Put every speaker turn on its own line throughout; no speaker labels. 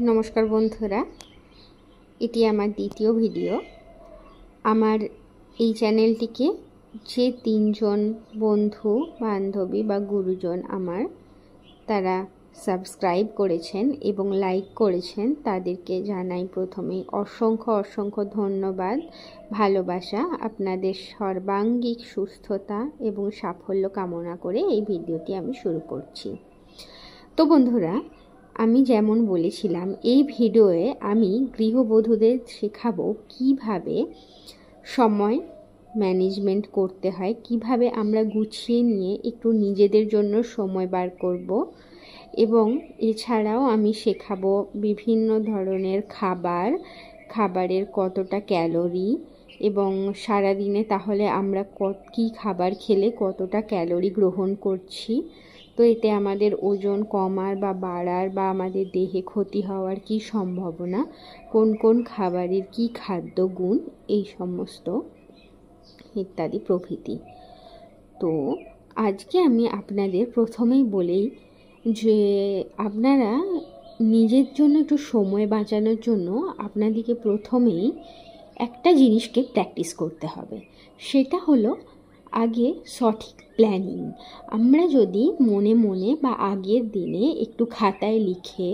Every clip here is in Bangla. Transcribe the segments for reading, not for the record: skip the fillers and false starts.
নমস্কার বন্ধুরা, এটি আমার দ্বিতীয় ভিডিও। আমার এই চ্যানেলটিকে যে 3 জন বন্ধু বান্ধবী বা গুরুজন তারা সাবস্ক্রাইব করেছেন এবং লাইক করেছেন, তাদেরকে জানাই প্রথমেই অসংখ্য ধন্যবাদ, ভালোবাসা। আপনাদের সর্বাঙ্গীন সুস্থতা এবং সাফল্য কামনা করে এই ভিডিওটি আমি শুরু করছি। তো বন্ধুরা, আমি যেমন বলেছিলাম, এই ভিডিওয়ে আমি গৃহবধূদের শেখাবো কিভাবে সময় ম্যানেজমেন্ট করতে হয়, কিভাবে আমরা গুছিয়ে নিয়ে একটু নিজেদের জন্য সময় বার করব। এবং এছাড়াও আমি শেখাবো বিভিন্ন ধরনের খাবারের কতটা ক্যালোরি, এবং সারাদিনে তাহলে আমরা কী খাবার খেলে কতটা ক্যালোরি গ্রহণ করছি, তো এতে আমাদের ওজন কমার বা বাড়ার বা আমাদের দেহে ক্ষতি হওয়ার কী সম্ভাবনা, কোন কোন খাবারের কী খাদ্য গুণ, এই সমস্ত ইত্যাদি প্রভৃতি। তো আজকে আমি আপনাদের প্রথমেই বলেই যে আপনারা নিজের জন্য একটু সময় বাঁচানোর জন্য আপনাদেরকে প্রথমেই একটা জিনিসকে প্র্যাকটিস করতে হবে। সেটা হলো আগে সঠিক প্ল্যানিং। আমরা যদি মনে মনে বা আগের দিনে একটু খাতায় লিখে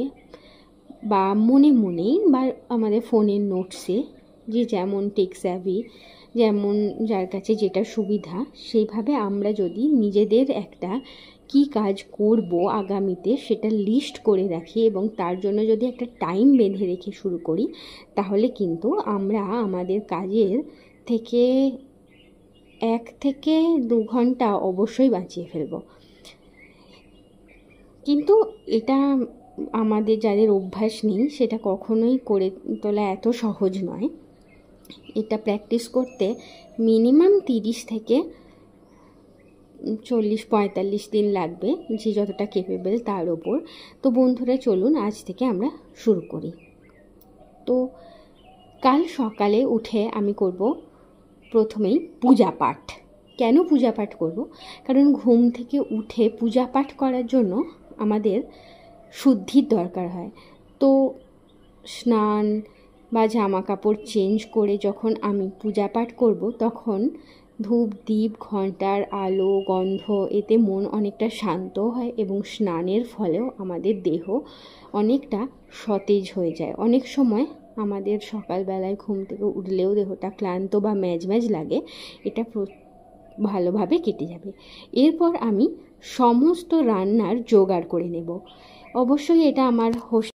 বা মনে বা আমাদের ফোনের নোটসে, যে যেমন টেকস্যাভি, যেমন যার কাছে যেটা সুবিধা, সেইভাবে আমরা যদি নিজেদের একটা কি কাজ করব আগামীতে সেটা লিস্ট করে রাখি এবং তার জন্য যদি একটা টাইম বেঁধে রেখে শুরু করি, তাহলে কিন্তু আমরা আমাদের কাজের থেকে 1 থেকে 2 ঘন্টা অবশ্যই বাঁচিয়ে ফেলব। কিন্তু এটা আমাদের যাদের অভ্যাস নেই, সেটা কখনোই করে তোলা এত সহজ নয়। এটা প্র্যাকটিস করতে মিনিমাম 30 থেকে 40-45 দিন লাগবে, যে যতটা কেপেবল তার ওপর। তো বন্ধুরা, চলুন আজ থেকে আমরা শুরু করি। তো কাল সকালে উঠে আমি করব প্রথমেই পূজা পাঠ। কেন পূজা পাঠ করব? কারণ ঘুম থেকে উঠে পূজা পাঠ করার জন্য আমাদের শুদ্ধির দরকার হয়। তো স্নান বা জামা কাপড় চেঞ্জ করে যখন আমি পূজা পাঠ করব, তখন ধূপ দ্বীপ ঘণ্টার আলো গন্ধ, এতে মন অনেকটা শান্ত হয় এবং স্নানের ফলেও আমাদের দেহ অনেকটা সতেজ হয়ে যায়। অনেক সময় আমাদের সকালবেলায় ঘুম থেকে উঠলেও দেহটা ক্লান্ত বা ম্যাজ লাগে, এটা ভালোভাবে কেটে যাবে। এরপর আমি সমস্ত রান্নার জোগাড় করে নেব। অবশ্যই এটা আমার